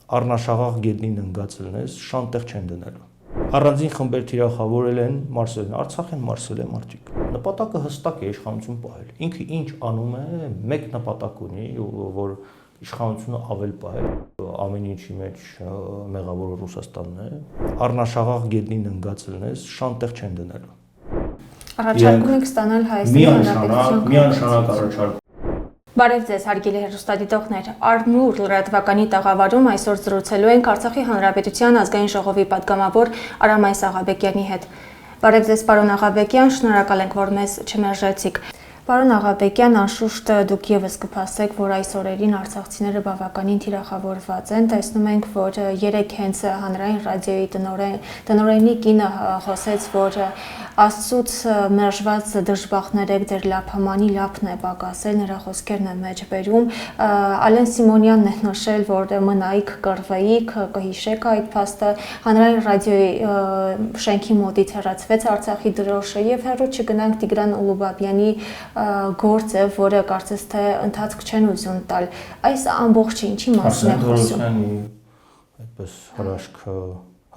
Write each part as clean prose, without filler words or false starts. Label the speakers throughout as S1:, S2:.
S1: առնաշաղախ գետնին ընկած լինես, շան տեղ չեն դնելու։ Առանձին խմբեր թիրախավորել են Մարսելին, Արցախ են մարսել են մարդիկ։ Նպատակը հստակ է իշխանություն պահել։ Ինքը ինչ անում է, մեկ նպատակ ունի, որ իշխանությունը ավել պահել, ամեն ինչի մեջ մեղավորը Ռուսաստանն է, առնաշաղախ գետնին ընկած լինես, շան տեղ չեն դնելու։
S2: Առաջարկում եք ստանալ Հայաստանի Հանրապետության
S1: միանշանակ առաջարկ։
S2: Բարև ձեզ, հարգելի հեռուստադիտողներ, Արմուր լրատվականի տաղավարում այսօր զրուցելու ենք Արցախի Հանրապետության ազգային ժողովի պատգամավոր Արամայիս Աղաբեկյանի հետ։ Բարև ձեզ, պարոն Աղաբեկյան, շնորհակալ ենք, որ մեզ չմերժեցիք։ Պարոն Աղաբեկյան, անշուշտ դուք եւս կփաստեք, որ այս օրերին արցախցիները բավականին թիրախավորված են։ Տեսնում ենք, որ երեք հենց հանրային ռադիոյի տնօրենի կինը խոսեց, որ Աստծուց մերժված դժբախտներ եք, ձեր լափամանի լափն է պակասել, նրա խոսքերն են մեջ բերում։ Ալեն Սիմոնյանն է նշել, որ մնայիք, կռվեիք, կհիշեք այդ փաստը։ Հանրային ռադիոյի շենքի մոտից հեռացվեց Արցախի դրոշը եւ հեռու չգնանք Տիգրան Ուլուբաբյանի գործը, որը կարծես թե ընթացք չեն ուզում տալ։ Այս ամբողջը ինչի մասին է խոսում։
S1: Այդպես հրաշք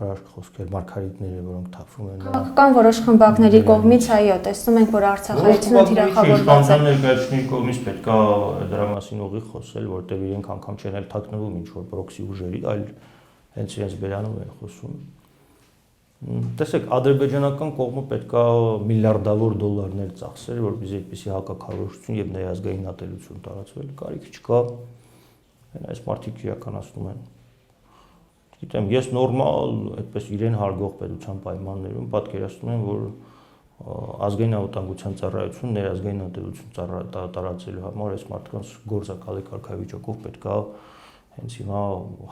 S1: խոսքեր, մարգարիտները, որոնք թափվում են։
S2: Քաղաքական որոշ խմբակների կողմից այո, տեսնում ենք, որ արցախայցությունը թիրախավորված է։
S1: Ներկայացնի կողմից պետք է դրա մասին ուղիղ խոսել, որտեղ իրենք անգամ չեն էլ թաքնվում ինչ որ պրոքսի ուժերի, այլ հենց իրենց բերանով են խոսում։ Տեսեք, ադրբեջանական կողմը պետք է միլիարդավոր դոլարներ ծախսեր, որպեսզի այդպիսի հակակառավարություն եւ ներազգային ատելություն տարածվել, կարիք չկա։ Այս մարդիկ իրականացնում են։ Գիտեմ, ես նորմալ այդպես իրեն հարգող պետության պայմաններում պատկերացնում եմ, որ ազգային անվտանգության ծառայություն ներազգային ատելություն տարածելու համար այս մարդկանց գործակալի կարգավիճակով պետք է հենց հիմա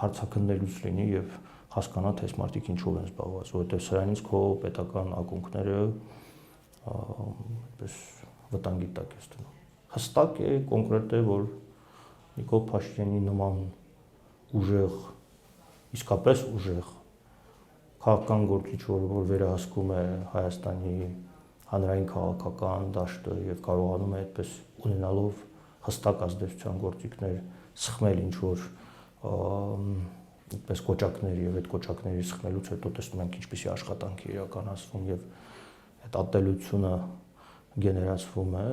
S1: հարցաքննելուց լինի եւ հասկանա թե այս մարդիկ ինչով են զբաղված, որովհետեւ սրանից քո պետական ակունքները այդպես վտանգի տակ է ստանում։ Հստակ է, կոնկրետ է, որ Նիկոլ Փաշինյանի նման ուժեղ, իսկապես ուժեղ քաղաքական գործիչ, որ վերահսկում է Հայաստանի հանրային քաղաքական դաշտը եւ կարողանում է այդպես ունենալով հստակ ազդեցության գործիքներ սխմել ինչ որ այդպես կոճակներ եւ այդ կոճակների սխմելուց հետո տեսնում ենք ինչպիսի աշխատանք է իրականացվում եւ այդ ատելությունը գեներացվում է։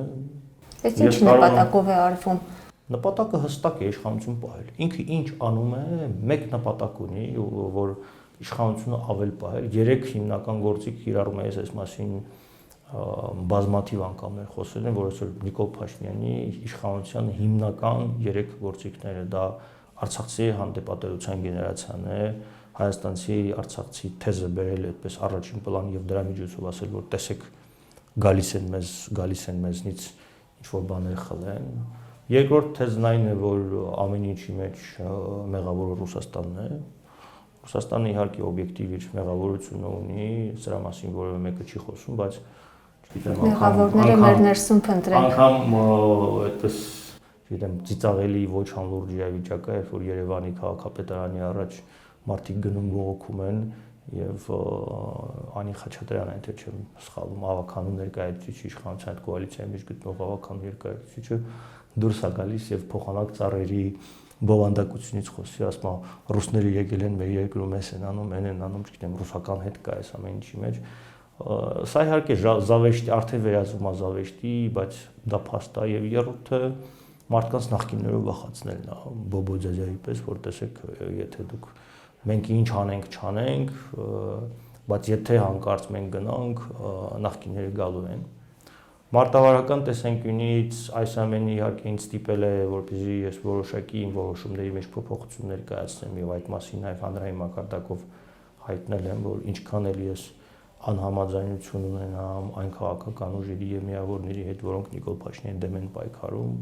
S2: Այս ինչ նպատակով է արվում։
S1: Նպատակը հստակ է իշխանություն պահել։ Ինքը ինչ անում է, մեկ նպատակ ունի, որ իշխանությունը ավել պահել։ Երեք հիմնական գործիք կիրառում է այս մասին բազմաթիվ անգամներ խոսել են, որ այսօր Նիկոլ Փաշինյանի իշխանության հիմնական 3 գործիքները դա Արցախցի հանդեպ ատելության գեներացիան է, հայաստանցի արցախցի թեզը բերել այդպես առաջին պլան եւ դրա միջոցով ասել, որ տեսեք գալիս են մեզնից ինչ որ բաներ խլեն։ Երկրորդ թեզն այն է, որ ամեն ինչի մեջ մեղավորը Ռուսաստանն է։ Ռուսաստանը իհարկե օբյեկտիվ իր մեղավորությունը ունի, սրա մասին որևէ մեկը չի խոսում, բայց չգիտեմ,
S2: մեղավորները մեր ներսում փնտրեն։
S1: Անգամ այդպես գիտեմ, ծիծաղելի ոչ անլուրջ իրավիճակ է, որ Երևանի քաղաքապետարանի առաջ մարդիկ գնում բողոքում են եւ Անի Խաչատրյանը, եթե չեմ սխալվում, ավականու ներկայացուցիչ իշխանության այդ կոալիցիայի մեջ գտնող ավականու ներկայացուցիչը դուրս է գալիս եւ փոխանակ ծառերի բովանդակությունից խոսի, ասում է ռուսները եկել են մեր երկրում, էս են անում, այն են անում, չգիտեմ, ռուսական հետ կա այս ամեն ինչի մեջ։ Սա իհարկե զավեշտի, արդեն վերածվում է զավեշտի, բայց դա փաստ է եւ երրորդը մարդկանց նախկիններով վախացնելն է, բոբոձեզայի պես, որ տեսեք, եթե դուք մենք ինչ անենք, չանենք, բայց եթե հանկարծ մենք գնանք, նախկինները գալու են։ Մարտավարական տեսանկյունից այս ամենը իհարկե ինձ ստիպել է, որպեսզի ես որոշակի իմ որոշումների մեջ փոփոխություններ կայացնեմ եւ այդ մասին նաեւ հանրային մակարդակով հայտնել եմ, որ ինչքան էլ ես անհամաձայնություն ունենամ այն քաղաքական ուժերի եւ միավորների հետ, որոնք Նիկոլ Փաշինյանի դեմ են պայքարում,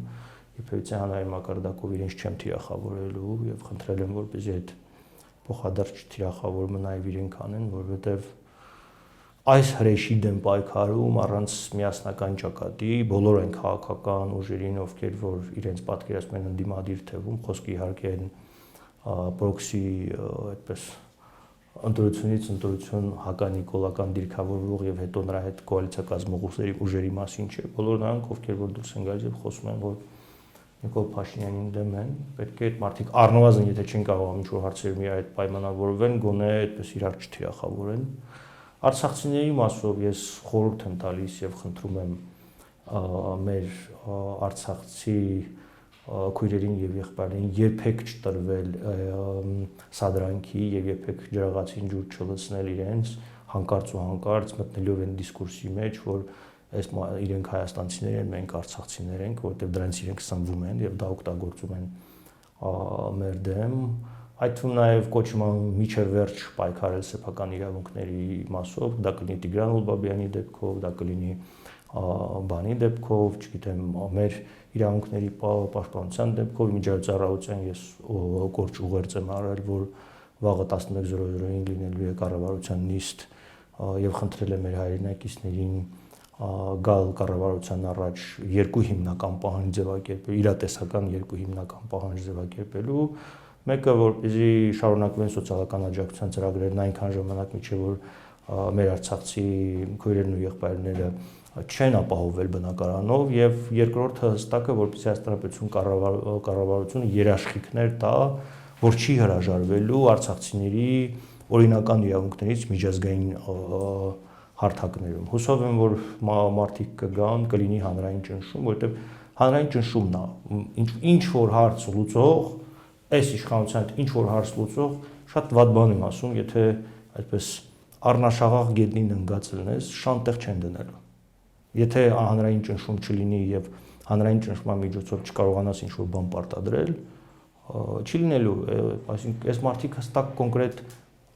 S1: իբրև հանրային մակարդակով իրենց չեմ թիրախավորելու եւ խնդրել եմ, որպեսզի այդ փոխադարձ թիրախավորումը նաեւ իրենք անեն, որովհետեւ այս հրեշի դեմ պայքարում առանց միասնական ճակատի բոլոր այն քաղաքական ուժերին, ովքեր որ իրենց պատկերացնում են ընդդիմադիր թվում, խոսքը իհարկե այն պրոքսի այդպես ընտրությունից ընտրություն հականիկոլական դիրքավորող եւ հետո նրա հետ կոալիցիա կազմող ուժերի մասին չէ, բոլոր նրանք ովքեր որ դուրս են գալիս եւ խոսում են, որ Նիկոլ Փաշինյանին դեմ են, պետք է այդ մարդիկ առնվազն եթե չեն կարողանում ինչ-որ հարցեր մի այդ պայմանավորվեն, գոնե այդպես իրար չթիրախավորեն։ Արցախցիների մասով ես խորհուրդ եմ տալիս եւ խնդրում եմ մեր արցախցի քույրերին եւ եղբայրներին երբեք չտրվել սադրանքի եւ երբեք ջրաղացին ջուր չլցնել իրենց հանկարծ ու հանկարծ մտնելով են դիսկուրսի մեջ, որ այս իրենք հայաստանցիներ են, մենք արցախցիներ ենք, որովհետեւ դրանից իրենք սնվում են եւ դա օգտագործում են մեր դեմ։ Այդ թվում նաեւ կոչում եմ միջև վերջ պայքարել սեփական իրավունքների մասով, դա կլինի Տիգրան Ուլբաբյանի դեպքով, դա կլինի բանի դեպքով, չգիտեմ, մեր իրավունքների պաշտպանության դեպքով, միջազգային ես գործ ուղերձ եմ արել, որ վաղը 11:00-ին լինելու է կառավարության նիստ եւ խնդրել եմ մեր հայրենակիցներին գալ կառավարության առաջ երկու հիմնական պահանջ ձևակերպել, իրատեսական երկու հիմնական պահանջ ձևակերպելու, մեկը որպեսզի շարունակվեն սոցիալական աջակցության ծրագրերն այնքան ժամանակ միջև որ մեր արցախցի քույրերն ու եղբայրները չեն ապահովել բնակարանով եւ երկրորդը հստակը որպեսզի Հայաստանապետություն կառավարությունը երաշխիքներ տա, որ չի հրաժարվելու արցախցիների օրինական իրավունքներից միջազգային հարթակներում։ Հուսով եմ, որ մարդիկ կգան, կլինի հանրային ճնշում, որովհետև հանրային ճնշումն է, ինչ որ հարց լուծող, այս իշխանության ինչ որ հարց լուծող, շատ վատ բան եմ ասում, եթե այդպես առնաշաղախ գետնին ընկած լինես, շան տեղ չեն դնելու։ Եթե հանրային ճնշում չլինի եւ հանրային ճնշման միջոցով չկարողանաս ինչ որ բան պարտադրել, չի լինելու, այսինքն այս մարդիկ հստակ կոնկրետ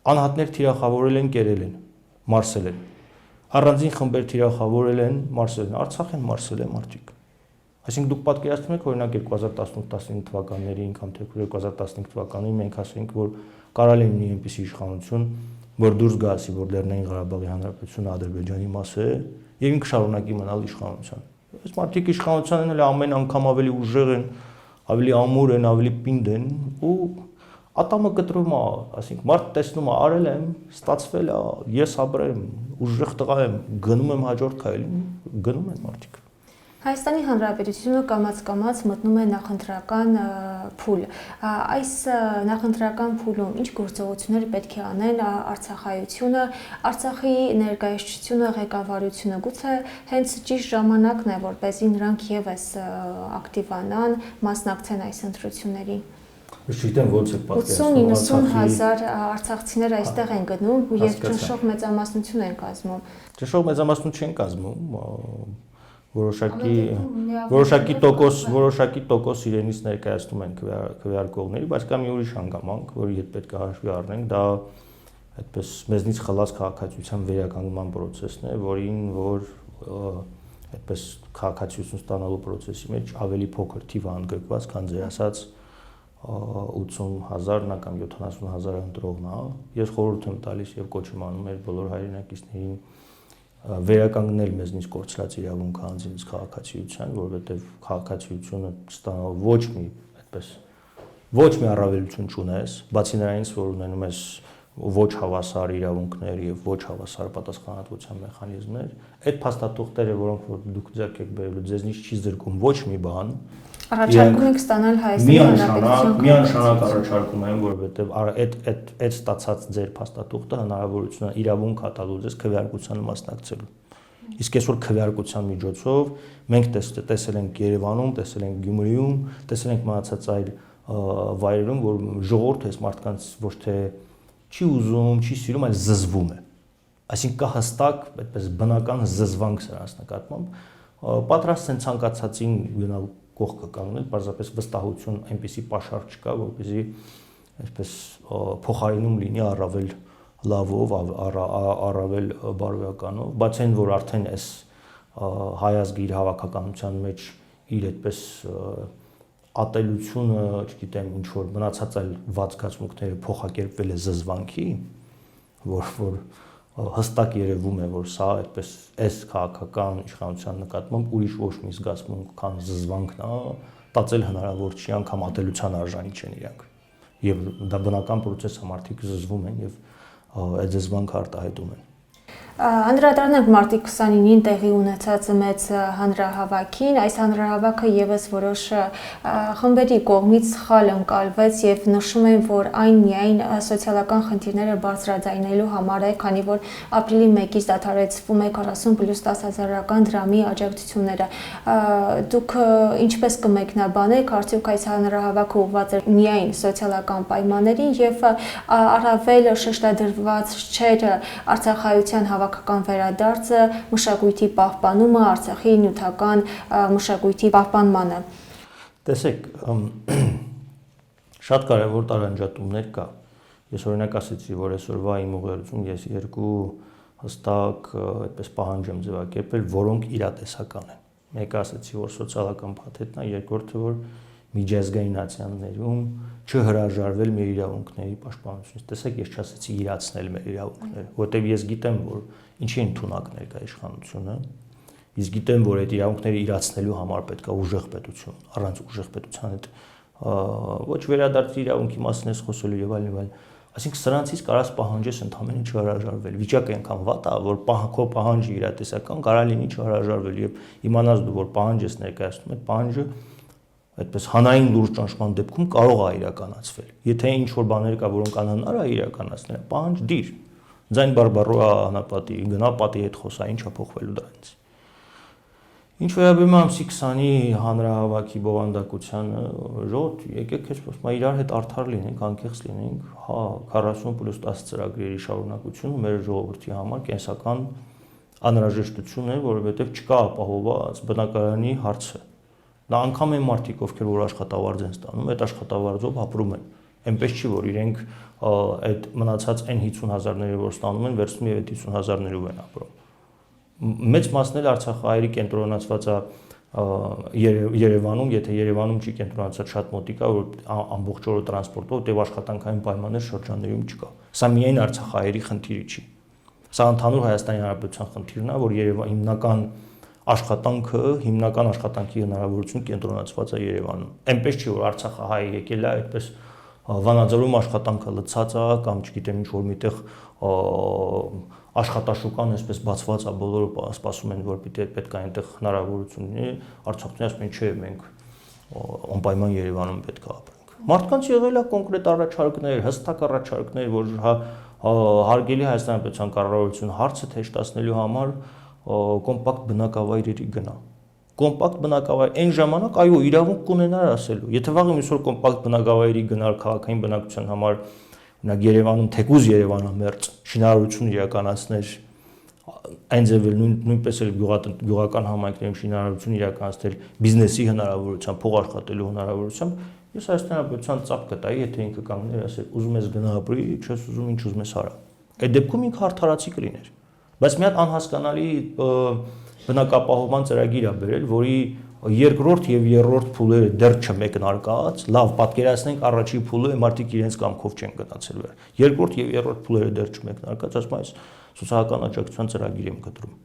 S1: անհատներ թիրախավորել են, կերել են, մարսել են։ Առանձին խմբեր թիրախավորել են, մարսել են, Արցախ են մարսել են մարդիկ։ Այսինքն դուք պատկերացնում եք, օրինակ 2018-19 թվականներին կամ թե 2015 թվականին մենք ասենք, որ կարալ է լինի այնպիսի իշխանություն, որ դուրս գա ասի, որ Լեռնային Ղարաբաղի Հանրապետությունը Ադրբեջանի մաս է, եւ ինքը շարունակի մնալ իշխանության։ Այս մարդիկ իշխանության են ամեն անգամ ավելի ուժեղ են, ավելի ամուր են, ավելի պինդ են ու ատամը կտրում է, ասենք մարդ տեսնում է, արել եմ, ստացվել է, ես ապրեմ, ուժեղ տղա եմ, գնում եմ հաջորդ քայլին, գնում են մարդիկ։
S2: Հայաստանի Հանրապետությունը կամաց-կամաց մտնում է նախընտրական փուլ։ Այս նախընտրական փուլում ինչ գործողություններ պետք է անեն Արցախայությունը, Արցախի ներկայացությունը, ղեկավարությունը, գուցե հենց ճիշտ ժամանակն է, որպեսզի նրանք եւս ակտիվանան, մասնակցեն այս ընտրություններին։
S1: Չգիտեմ ոնց է պատկերացնում
S2: 80-90 հազար արցախցիներ այստեղ են գնում եւ ճնշող մեծամասնություն են կազմում։
S1: Ճնշող մեծամասնություն չեն կազմում, որոշակի տոկոս իրենից ներկայացնում են քվեարկողների, բայց կա մի ուրիշ հանգամանք, որի հետ պետք է հաշվի առնենք, դա այդպես մեզնից խլած քաղաքացիության վերականգնման process-ն է, որին որ այդպես քաղաքացիություն ստանալու process-ի մեջ ավելի փոքր թիվ ընդգրկված, քան ձեր ասած 80,000-ն կամ 70,000 ընտրողն է։ Ես խորհուրդ եմ տալիս եւ կոչ եմ անում մեր բոլոր հայրենակիցներին վերականգնել մեզնից կորցրած իրավունքը անձնից քաղաքացիության, որովհետեւ քաղաքացիությունը ստանալ ոչ մի առավելություն չունես, բացի նրանից, որ ունենում ես ոչ հավասար իրավունքներ եւ ոչ հավասար պատասխանատվության մեխանիզմներ, այդ փաստաթուղթերը, որոնք որ դուք ձեռք եք բերելու, ձեզնից չի զրկում ոչ մի բան։
S2: Առաջարկում եք ստանալ Հայաստանի Հանրապետության
S1: միանշանակ առաջարկում եմ, որովհետև այդ ստացած ձեր փաստաթուղթը հնարավորություն է իրավունք հատալու ձեզ քվեարկությանը մասնակցելու։ Իսկ այսօր քվեարկության միջոցով մենք տեսել ենք Երևանում, տեսել ենք Գյումրիում, տեսել ենք մնացած այլ վայրերում, որ ժողովուրդը այս մարդկանց ոչ թե չի ուզում, չի սիրում, այլ զզվում է։ Այսինքն կա հստակ այդպես բնական զզվանք սրանց նկատմամբ, պատրաստ են ցանկացածին գնալ կողքը կանգնել, պարզապես վստահություն այնպեսի պաշար չկա, որպեսզի այսպես փոխարինում լինի առավել լավով, առավել բարոյականով, բայց այն որ արդեն այս հայազգի իր հավաքականության մեջ իր այդպես ատելությունը, չգիտեմ, ինչ որ մնացած այլ վատ զգացմունքները փոխակերպվել է զզվանքի, որ հստակ երևում է, որ սա այդպես այս քաղաքական իշխանության նկատմամբ ուրիշ ոչ մի զգացմունք, քան զզվանքն է, տածել հնարավոր չի, անգամ ատելության արժանի չեն իրանք։ Եվ դա բնական process է, մարդիկ զզվում են եւ այդ զզվանքը արտահայտում են։
S2: Անդրադառնանք մարտի 29-ին տեղի ունեցած մեծ հանրահավաքին, այս հանրահավաքը եւս որոշ խմբերի կողմից սխալ ընկալվեց եւ նշում են, որ այն միայն սոցիալական խնդիրները բարձրաձայնելու համար է, քանի որ ապրիլի 1-ից դադարեցվում է 40+10,000 դրամի աջակցությունները։ Դուք ինչպես կմեկնաբանեք, արդյոք այս հանրահավաքը ուղղված է միայն սոցիալական պայմաններին եւ առավել շեշտադրված չէր արցախայության հավաքական վերադարձը, մշակույթի պահպանումը, Արցախի նյութական մշակույթի պահպանմանը։
S1: Տեսեք, շատ կարևոր տարանջատումներ կա։ Ես օրինակ ասեցի, որ այսօրվա իմ ուղերձում ես երկու հստակ այդպես պահանջ եմ ձևակերպել, որոնք իրատեսական են։ Մեկը ասեցի, որ սոցիալական փաթեթն է, երկրորդը, որ միջազգայնացիաներում չհրաժարվել մեր իրավունքների պաշտպանությունից։ Տեսեք, ես չասեցի իրացնել մեր իրավունքները, որտեղ ես գիտեմ, որ ինչի ընդունակներ կա իշխանությունը, իսկ գիտեմ, որ այդ իրավունքները իրացնելու համար պետք է ուժեղ պետություն, առանց ուժեղ պետության այդ ոչ վերադարձի իրավունքի մասին ես խոսելու եւ այլն։ Այսինքն սրանցից կարաս պահանջես ընդհանրապես չհրաժարվել։ Վիճակը այնքան վատ է, որ քո պահանջը իրատեսական կարա լինի չհրաժարվել եւ իմանաս դու, որ պահանջ ես ներկայացնում, այդ պահանջը այդպես հանրային լուրջ ճնշման դեպքում կարող է իրականացվել։ Եթե ինչ որ բաներ կա, որոնք անհնար է իրականացնել, պահանջ դիր։ Ձայն բարբառոա անապատի, գնա պատի հետ խոսա, ինչա փոխվելու դրանից։ Ինչ վերաբերում է ամսի 20-ի հանրահավաքի բովանդակությանը, ժողովուրդ, եկեք այսպես իրար հետ արդար լինենք, անկեղծ լինենք, հա 40+10 ծրագրերի շարունակությունը մեր ժողովրդի համար կենսական անհրաժեշտություն է, որովհետև չկա ապահովված բնակարանի հարցը։ Դա անգամ են մարդիկ, ովքեր որ աշխատավարձ են ստանում, այդ աշխատավարձով ապրում են։ Այնպես չի, որ իրենք այդ մնացած այն 50,000-ները, որ ստանում են, վերցնում եւ այդ 50,000-ներով են ապրում։ Մեծ մասն էլ Արցախահայերի կենտրոնացված է Երևանում, եթե Երևանում չի կենտրոնացած շատ մոտիկ է, որ ամբողջ օրը տրանսպորտով եւ աշխատանքային պայմաններ շրջաններում չկա։ Սա միայն Արցախահայերի խնդիրը չի։ Սա ընդհանուր Հայաստանի Հանրապետության խնդիրն է, որ հիմնական աշխատանքի հնարավորություն կենտրոնացված է Երևանում։ Այնպես չի, որ Արցախահայը եկել է այդպես Վանաձորում աշխատանքը լցած է կամ չգիտեմ ինչ որ միտեղ աշխատաշուկան այսպես բացված է, բոլորը սպասում են, որ պետք է այնտեղ հնարավորություն լինի, Արցախցին ասում են, չէ, մենք անպայման Երևանում պետք է ապրենք։ Մարդկանց եղել է կոնկրետ առաջարկներ, հստակ առաջարկներ, որ հարգելի Հայաստանի Հանրապետության կառավարությունը հարցը թեժտացնելու համար կոմպակտ բնակավայրերի գնա։ Կոմպակտ բնակավայր այն ժամանակ այո իրավունք կունենար ասելու։ Եթե վաղը այսօր կոմպակտ բնակավայրի գնալ քաղաքային բնակության համար օրինակ Երևանում թեկուզ Երևանամերձ շինարարություն իրականացներ այն ձևել նույնպես էլ գյուղական համայնքներում շինարարություն իրականացնել բիզնեսի հնարավորությամբ, փող աշխատելու հնարավորությամբ, ես Հայաստանի Հանրապետության ծափ կտայի, եթե ինքը կանգներ ասել ուզում ես գնա ապրի, չես ուզում ինչ ուզում ես արա։ Այդ դեպքում ինքը արդարացի կլիներ։ Բայց մի հատ անհասկանալի բնակապահովման ծրագիր է բերել, որի երկրորդ եւ երրորդ փուլերը դեռ չմեկնարկած, լավ պատկերացնենք առաջի փուլը մարդիկ իրենց կամքով չեն գնացել վեր։ Երկրորդ եւ երրորդ փուլերը դեռ չմեկնարկած, ասում այս սոցիալական աջակցության ծրագիր եմ կտրում։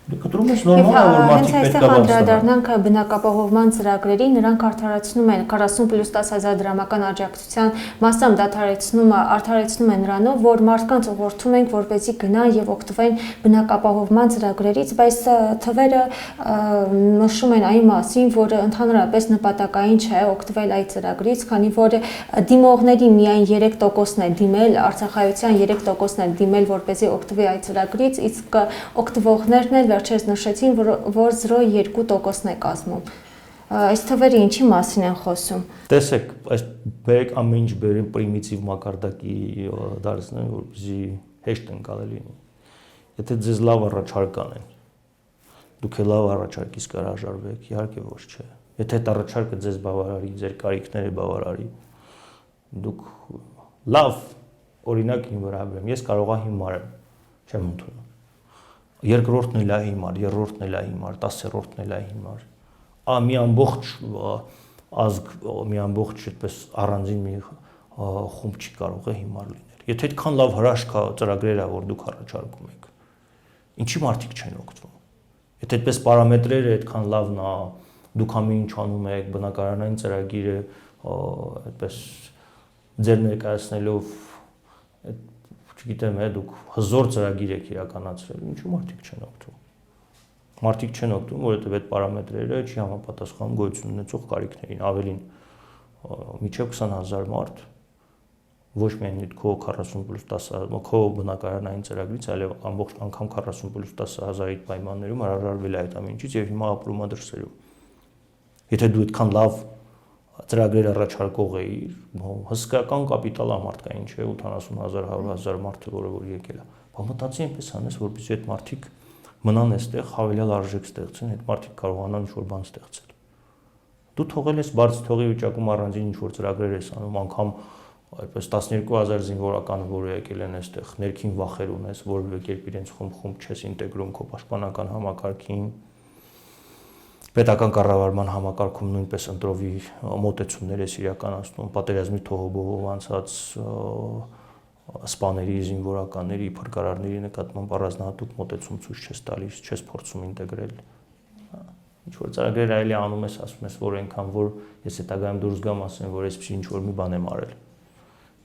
S1: Կտրում ես նորմալ է, որ մարդիկ պետք է
S2: անդրադառնանք բնակապահովման ծրագրերի, նրանք արդարացնում են 40+10,000 դրամական աջակցության մասամբ դադարեցնումը արդարացնում են նրանով, որ մարդկանց ուղղորդում ենք, որպեսզի գնան եւ օգտվեն բնակապահովման ծրագրերից, բայց թվերը նշում են այն մասին, որ ընդհանրապես նպատակային չէ օգտվել այդ ծրագրից, քանի որ դիմողների միայն 3%-ն է դիմել, Արցախայության 3%-ն է դիմել, որպեսզի օգտվի այդ ծրագրից, իսկ օգտվողներն էլ վերջերս նշեցին, որ 0.2%-ն է կազմում։ Այս թվերը ինչի մասին են խոսում։
S1: Տեսեք, այս բերեք ամեն ինչ բերեն պրիմիտիվ մակարդակի դարձնեն, որպեսզի հեշտ ընկալելի լինի։ Եթե ձեզ լավ առաջարկ անեն, դուք էլ լավ առաջարկից կհրաժարվեք, իհարկե ոչ չէ։ Եթե այդ առաջարկը ձեզ բավարարի, ձեր կարիքները բավարարի, դուք լավ օրինակ իմ վրա բերեմ, ես կարողա հիմար եմ, չեմ ընդունում։ Երկրորդն էլ է հիմար, երրորդն էլ է հիմար, 10-րդն էլ է հիմար։ Մի ամբողջ ազգ, մի ամբողջ այդպես առանձին մի խումբ չի կարող է հիմար լինել։ Եթե այդքան լավ հրաշք ծրագրեր ա, որ դուք առաջարկում եք, ինչի մարդիկ չեն օգտվում։ Եթե այդպես պարամետրերը այդքան լավն է, դուք ամեն ինչ անում եք, բնակարանային ծրագիրը այդպես ձեր ներկայացնելով, չգիտեմ, դուք հզոր ծրագիր եք իրականացրել, ինչու մարդիկ չեն օգտվում։ Մարդիկ չեն օգտվում, որովհետև այդ պարամետրերը չի համապատասխանում գոյություն ունեցող կարիքներին, ավելին մինչև 20,000 մարդ ոչ միայն քո 40+10 քո բնակարանային ծրագրից, այլև ամբողջ անգամ 40+10,000-ի պայմաններում հրաժարվել է այդ ամեն ինչից եւ հիմա ապրում է դրսերում։ Եթե դու այդքան լավ ծրագրեր առաջարկող էիր, հսկայական կապիտալ ամարտկային չէ, 80,000-100,000 մարդը, որ եկել է։ Բա մտածի այնպես անես, որպեսզի այդ մարդիկ մնան այստեղ, հավելյալ արժեք ստեղծեն, այդ մարդիկ կարողանան ինչ-որ բան ստեղծել։ Դու թողել ես բարձր թողի վիճակում առանձին ինչ-որ ծրագրեր ես անում, անգամ այդպես 12,000 զինվորական, որ եկել են այստեղ, ներքին վախեր ունես, որևէ կերպ իրենց խումբ չես ինտեգրում քո պաշտպանական համակարգին, պետական կառավարման համակարգում նույնպես ընտրովի մոտեցումներ ես իրականացնում, պատերազմի թոհոբոհով անցած սպաների, զինվորականների, փրկարարների նկատմամբ առանձնահատուկ մոտեցում ցույց չես տալիս, չես փորձում ինտեգրել։ Ինչ որ ծրագրեր այլի անում ես, ասում ես, որ այնքան որ ես հետագայում դուրս գամ, ասեմ, որ այսպես ինչ որ մի բան եմ արել։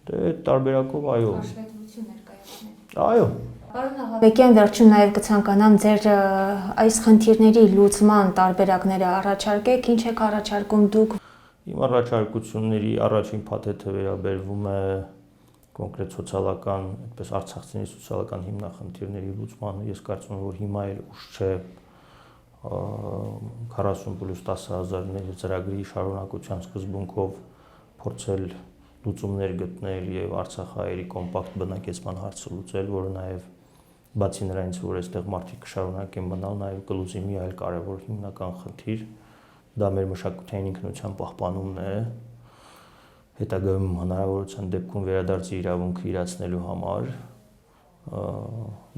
S1: Դե տարբերակով այո։
S2: Հաշվետվություններ կայացնել։
S1: Այո։
S2: Պարոն Աղաբեկյան, վերջում նաև կցանկանամ ձեր այս խնդիրների լուծման տարբերակները առաջարկեք, ինչ եք առաջարկում դուք։
S1: Իմ առաջարկությունների առաջին փաթեթը վերաբերվում է կոնկրետ սոցիալական, այդպես արցախցիների սոցիալական հիմնախնդիրների լուծմանը։ Ես կարծում եմ, որ հիմա էլ ուշ չէ 40+10,000-ների ծրագրի շարունակության սկզբունքով փորձել լուծումներ գտնել եւ Արցախահայերի կոմպակտ բնակեցման հարցը լուծել, որը նաեւ բացի նրանից, որ այստեղ մարդիկ կշարունակեն մնալ, նաեւ կլուծի մի այլ կարևոր հիմնական խնդիր, դա մեր մշակութային ինքնության պահպանումն է, հետագայում հնարավորության դեպքում վերադարձի իրավունքը իրացնելու համար,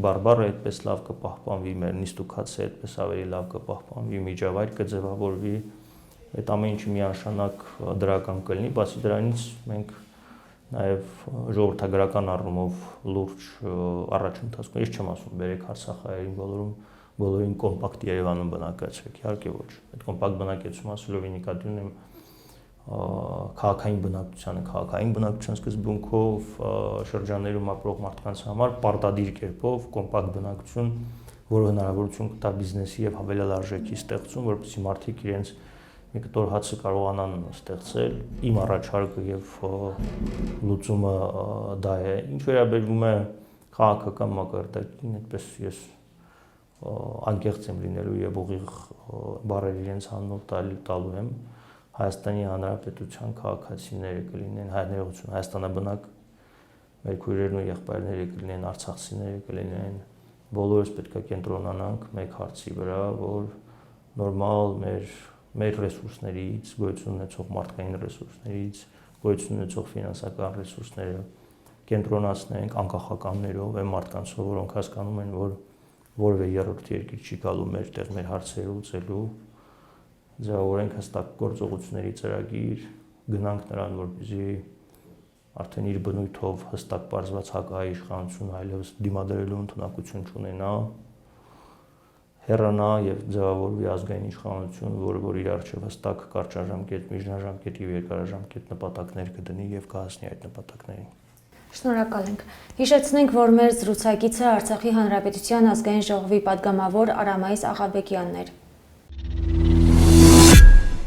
S1: բարբառը այդպես լավ կպահպանվի, մեր նիստուքացը այդպես ավելի լավ կպահպանվի, միջավայր կձևավորվի, այդ ամեն ինչը միանշանակ դրական կլինի, բացի դրանից մենք նաև ժողովրդագրական առումով լուրջ առաջընթաց կունենանք, ես չեմ ասում բերեք Արցախահայերին բոլորին կոմպակտ Երևանում բնակացրեք, իհարկե ոչ, այդ կոմպակտ բնակեցումը ասելով նկատի ունեմ քաղաքային բնակչության սկզբունքով շրջաններում ապրող մարդկանց համար պարտադիր կերպով կոմպակտ բնակչություն, որը հնարավորություն կտա բիզնեսի եւ հավելյալ արժեքի ստեղծում, որպեսզի մարդիկ իրենց մի կտոր հացը կարողանան ստեղծել, իմ առաջարկը եւ լուծումը դա է։ Ինչ վերաբերվում է քաղաքական մակարդակին, այդպես ես անկեղծ եմ լինելու եւ ուղիղ բառեր իրենց անունով տալու եմ Հայաստանի Հանրապետության քաղաքացիները կլինեն հայերենություն, Հայաստանաբնակ մեր քույրերն ու եղբայրները կլինեն, արցախցիները կլինեն, բոլորս պետք է կենտրոնանանք մեկ հարցի վրա, որ նորմալ մեր ռեսուրսներից, գոյություն ունեցող մարդկային ռեսուրսներից, գոյություն ունեցող ֆինանսական ռեսուրսները կենտրոնացնենք անկախականներով, այն մարդկանցով, որոնք հասկանում են, որ որևէ երրորդ երկիր չի գալու մեր տեղ մեր հարցերը լուծելու, ձևավորենք հստակ գործողությունների ծրագիր, գնանք նրան, որպեսզի արդեն իր բնույթով հստակ պարզված հակահայ իշխանություն այլևս դիմադրելու ընդունակություն չունենա, հեռանա եւ ձևավորվի ազգային իշխանություն, որ իր առջեւ հստակ կարճաժամկետ, միջնաժամկետ եւ երկարաժամկետ նպատակներ կդնի եւ կհասնի այդ նպատակներին։
S2: Շնորհակալ ենք։ Հիշեցնենք, որ մեր զրուցակիցը Արցախի Հանրապետության ազգային ժողովի պատգամավոր Արամայիս Աղաբեկյանն էր։